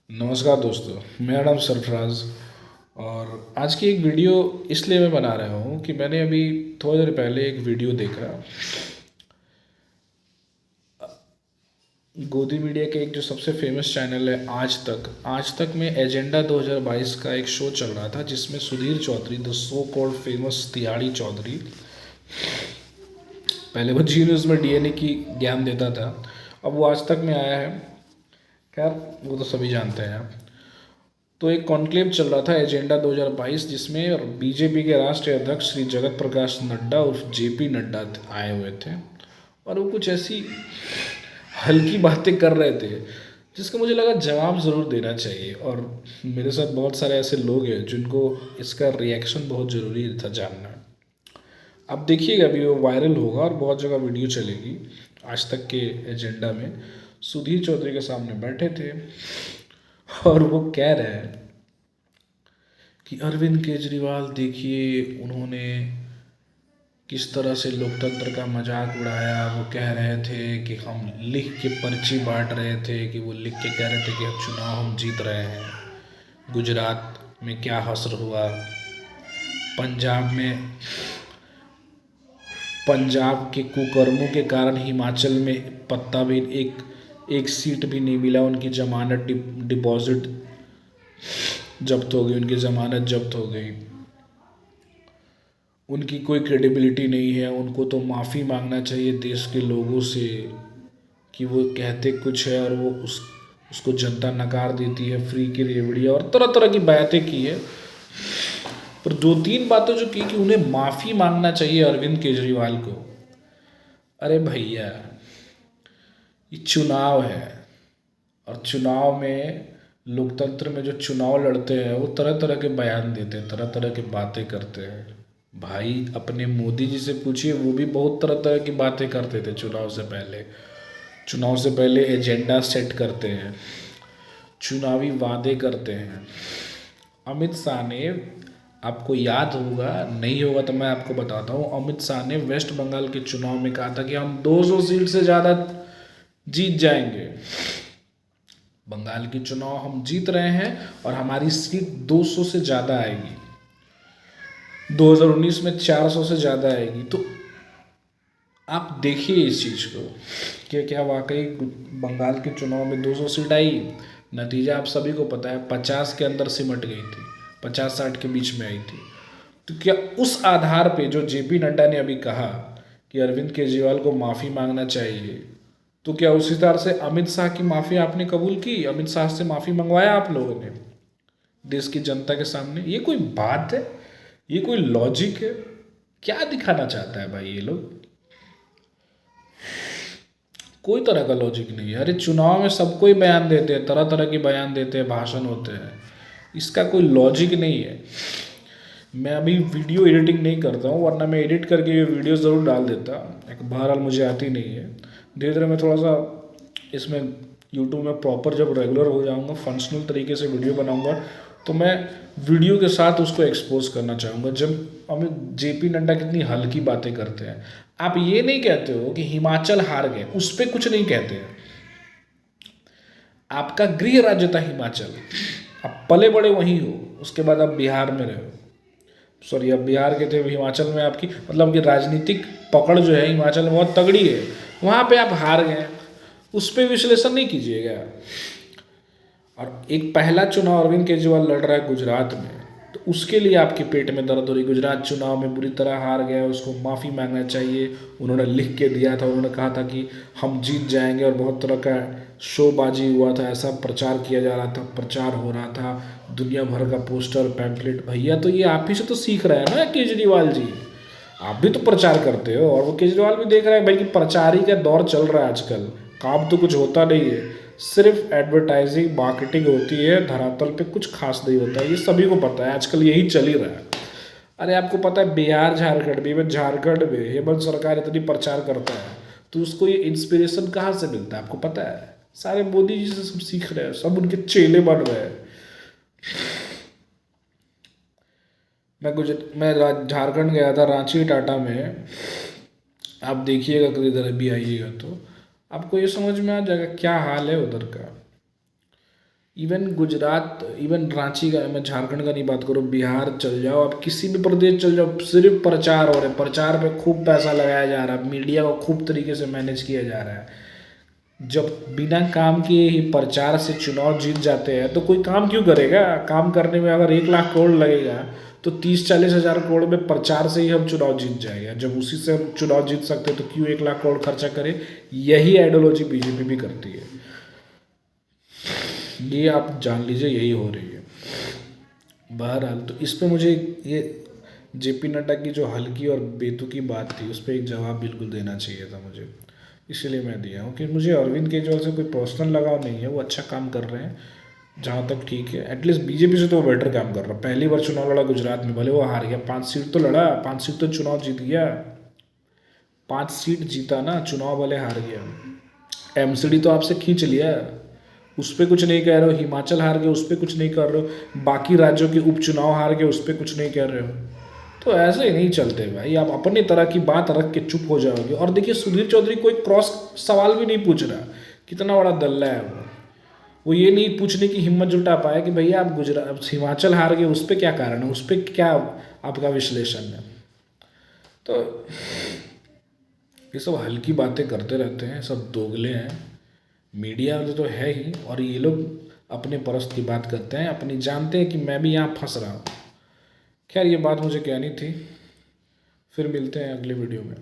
नमस्कार दोस्तों, मेरा नाम सरफराज। और आज की एक वीडियो इसलिए मैं बना रहा हूँ कि मैंने अभी थोड़ी देर पहले एक वीडियो देखा। गोदी मीडिया के एक जो सबसे फेमस चैनल है आज तक में एजेंडा 2022 का एक शो चल रहा था, जिसमें Sudhir Chaudhary, the so called famous तिहाड़ी चौधरी, पहले वो जी न्यूज़ में डीएनए की ज्ञान देता था, अब वो आज तक में आया है। खैर, वो तो सभी जानते हैं आप। तो एक कॉन्क्लेव चल रहा था एजेंडा 2022, जिसमें बीजेपी के राष्ट्रीय अध्यक्ष श्री जगत प्रकाश नड्डा उर्फ जेपी नड्डा आए हुए थे। और वो कुछ ऐसी हल्की बातें कर रहे थे जिसका मुझे लगा जवाब ज़रूर देना चाहिए। और मेरे साथ बहुत सारे ऐसे लोग हैं जिनको इसका रिएक्शन बहुत ज़रूरी था जानना। अब देखिएगा, अभी वो वायरल होगा और बहुत जगह वीडियो चलेगी। आज तक के एजेंडा में सुधीर चौधरी के सामने बैठे थे और वो कह रहे हैं कि अरविंद केजरीवाल देखिए, उन्होंने किस तरह से लोकतंत्र का मजाक उड़ाया। वो कह रहे थे कि हम लिख के पर्ची बांट रहे थे, कि वो लिख के कह रहे थे कि अब चुनाव हम जीत रहे हैं। गुजरात में क्या हश्र हुआ, पंजाब में पंजाब के कुकर्मों के कारण हिमाचल में पत्ता भी एक सीट भी नहीं मिला। उनकी जमानत डिपॉजिट जब्त हो गई, उनकी ज़मानत जब्त हो गई। उनकी कोई क्रेडिबिलिटी नहीं है। उनको तो माफ़ी मांगना चाहिए देश के लोगों से कि वो कहते कुछ है और वो उसको जनता नकार देती है। फ्री की रेवड़ी और तरह तरह की बातें की है। पर दो तीन बातें जो की कि उन्हें माफ़ी मांगना चाहिए अरविंद केजरीवाल को। अरे भैया, ये चुनाव है और चुनाव में, लोकतंत्र में जो चुनाव लड़ते हैं वो तरह तरह के बयान देते हैं, तरह तरह की बातें करते हैं। भाई, अपने मोदी जी से पूछिए, वो भी बहुत तरह तरह की बातें करते थे चुनाव से पहले एजेंडा सेट करते हैं, चुनावी वादे करते हैं। अमित शाह ने, आपको याद होगा, नहीं होगा तो मैं आपको बताता हूँ, अमित शाह ने वेस्ट बंगाल के चुनाव में कहा था कि हम 200 सीट से ज़्यादा जीत जाएंगे। बंगाल के चुनाव हम जीत रहे हैं और हमारी सीट 200 से ज़्यादा आएगी। 2019 में 400 से ज़्यादा आएगी। तो आप देखिए इस चीज़ को कि क्या वाकई बंगाल के चुनाव में 200 सीट आई। नतीजा आप सभी को पता है, 50 के अंदर सिमट गई थी, 50-60 के बीच में आई थी। तो क्या उस आधार पे जो जेपी नड्डा ने अभी कहा कि अरविंद केजरीवाल को माफ़ी मांगना चाहिए, तो क्या उसी तरह से अमित शाह की माफ़ी आपने कबूल की? अमित शाह से माफ़ी मंगवाया आप लोगों ने देश की जनता के सामने? ये कोई बात है? ये कोई लॉजिक है? क्या दिखाना चाहता है भाई ये लोग? कोई तरह का लॉजिक नहीं है। अरे, चुनाव में सबको ही बयान देते हैं, तरह तरह के बयान देते हैं, भाषण होते हैं, इसका कोई लॉजिक नहीं है। मैं अभी वीडियो एडिटिंग नहीं करता हूँ, वरना मैं एडिट करके ये वीडियो ज़रूर डाल देता। एक बहरहाल मुझे आती नहीं है। धीरे धीरे मैं थोड़ा सा इसमें यूट्यूब में प्रॉपर जब रेगुलर हो जाऊँगा, फंक्शनल तरीके से वीडियो बनाऊँगा, तो मैं वीडियो के साथ उसको एक्सपोज करना चाहूँगा। जब अमित जेपी नड्डा कितनी हल्की बातें करते हैं। आप ये नहीं कहते हो कि हिमाचल हार गए, उस पर कुछ नहीं कहते हैं। आपका गृह राज्य था हिमाचल, आप पले बड़े वहीं हो, उसके बाद आप बिहार में रहे हो। सॉरी, अब बिहार के थे, हिमाचल में आपकी मतलब कि राजनीतिक पकड़ जो है हिमाचल में बहुत तगड़ी है। वहाँ पे आप हार गए, उस पर विश्लेषण नहीं कीजिएगा। और एक पहला चुनाव अरविंद केजरीवाल लड़ रहा है गुजरात में, तो उसके लिए आपके पेट में दर्द हो रही। गुजरात चुनाव में बुरी तरह हार गया, उसको माफ़ी मांगना चाहिए। उन्होंने लिख के दिया था, उन्होंने कहा था कि हम जीत जाएंगे, और बहुत तरह का शोबाजी हुआ था, ऐसा प्रचार किया जा रहा था, प्रचार हो रहा था, दुनिया भर का पोस्टर पैम्पलेट। भैया, तो ये आप ही से तो सीख रहे हैं ना केजरीवाल जी। आप भी तो प्रचार करते हो, और वो केजरीवाल भी देख रहा है भाई कि प्रचार ही का दौर चल रहा है आजकल। काम तो कुछ होता नहीं है, सिर्फ एडवर्टाइजिंग मार्केटिंग होती है, धरातल पे कुछ खास नहीं होता है। ये सभी को पता है, आजकल यही चल ही रहा है। अरे, आपको पता है बिहार झारखंड में, इवन झारखंड में हेमंत सरकार इतनी प्रचार करता है, तो उसको ये इंस्पिरेशन कहाँ से मिलता है आपको पता है? सारे मोदी जी से सब सीख रहे हैं, सब उनके चेले बन रहे हैं। मैं झारखंड गया था, रांची टाटा में। आप देखिएगा कभी इधर भी आइएगा तो आपको ये समझ में आ जाएगा क्या हाल है उधर का। इवन गुजरात, इवन रांची का, मैं झारखंड का नहीं बात करूँ, बिहार चल जाओ, आप किसी भी प्रदेश चल जाओ, सिर्फ प्रचार हो रहे हैं, प्रचार पे खूब पैसा लगाया जा रहा है, मीडिया को खूब तरीके से मैनेज किया जा रहा है। जब बिना काम किए ही प्रचार से चुनाव जीत जाते हैं तो कोई काम क्यों करेगा? काम करने में अगर 1 लाख करोड़ लगेगा तो 30-40 हज़ार करोड़ में प्रचार से ही हम चुनाव जीत जाएंगे। जब उसी से हम चुनाव जीत सकते हैं तो क्यों 1 लाख करोड़ खर्चा करें? यही आइडियोलॉजी बीजेपी भी करती है, ये आप जान लीजिए, यही हो रही है। बहरहाल तो इस पे मुझे ये जेपी नड्डा की जो हल्की और बेतुकी बात थी उस पर एक जवाब बिल्कुल देना चाहिए था मुझे, इसीलिए मैं दिया हूँ कि मुझे अरविंद केजरीवाल से कोई पर्सनल लगाव नहीं है, वो अच्छा काम कर रहे हैं जहाँ तक ठीक है। एटलीस्ट बीजेपी से तो वो बेटर काम कर रहा है। पहली बार चुनाव लड़ा गुजरात में, भले वो हार गया, 5 सीट तो लड़ा, 5 सीट तो चुनाव जीत गया, 5 सीट जीता ना, चुनाव भले हार गया। एमसीडी तो आपसे खींच लिया, उस पर कुछ नहीं कह रहे हो। हिमाचल हार गए, उस पर कुछ नहीं कर रहे हो। बाकी राज्यों के उपचुनाव हार गए, उस पर कुछ नहीं कह रहे हो। तो ऐसे ही नहीं चलते भाई, आप अपने तरह की बात रख के चुप हो जाओगे। और देखिए सुधीर चौधरी कोई क्रॉस सवाल भी नहीं पूछ रहा, कितना बड़ा दल्ला है वो ये नहीं पूछने की हिम्मत जुटा पाया कि भैया आप गुजरात हिमाचल हार गए, उस पर क्या कारण है, उस पर क्या आपका विश्लेषण है। तो ये सब हल्की बातें करते रहते हैं, सब दोगले हैं, मीडिया वाले तो है ही, और ये लोग अपने परस्त की बात करते हैं, अपनी जानते हैं कि मैं भी यहाँ फंस रहा हूँ। खैर ये बात मुझे कहनी थी, फिर मिलते हैं अगले वीडियो में।